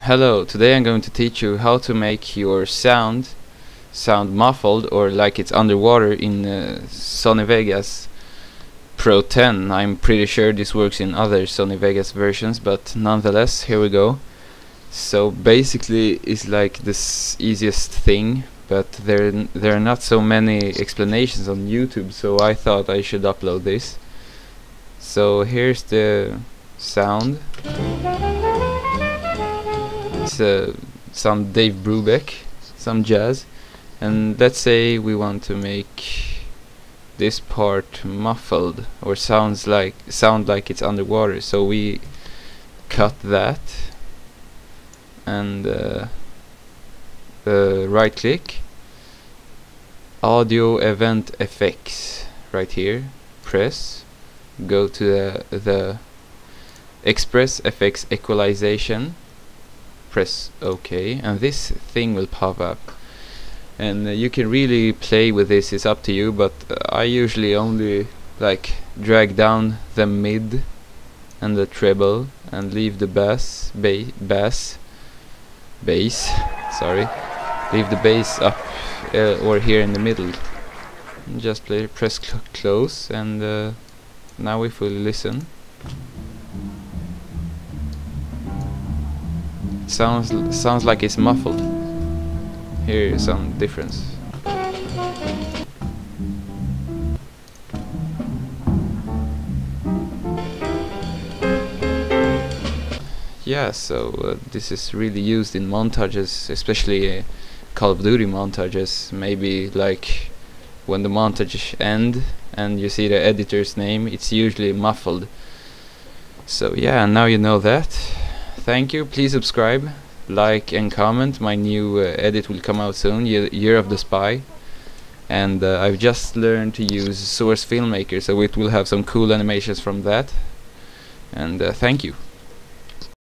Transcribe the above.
Hello, today I'm going to teach you how to make your sound muffled or like it's underwater in Sony Vegas Pro 10. I'm pretty sure this works in other Sony Vegas versions, but nonetheless, here we go. So basically it's like this easiest thing, but there are not so many explanations on YouTube, so I thought I should upload this. So here's the sound. It's some Dave Brubeck, some jazz, and let's say we want to make this part muffled or sound like it's underwater. So we cut that and right click, audio event effects, right here, press, go to the express effects equalization, press OK, and this thing will pop up. And you can really play with this, it's up to you, but I usually only like drag down the mid and the treble and leave the bass, sorry, leave the bass up or here in the middle. And just press close, and now if we listen, sounds like it's muffled. Here is some difference. Yeah, so this is really used in montages, especially Call of Duty montages. Maybe like when the montage ends and you see the editor's name, it's usually muffled. So yeah, now you know that. Thank you, please subscribe, like and comment. My new edit will come out soon, Year of the Spy, and I've just learned to use Source Filmmaker, so it will have some cool animations from that. And thank you.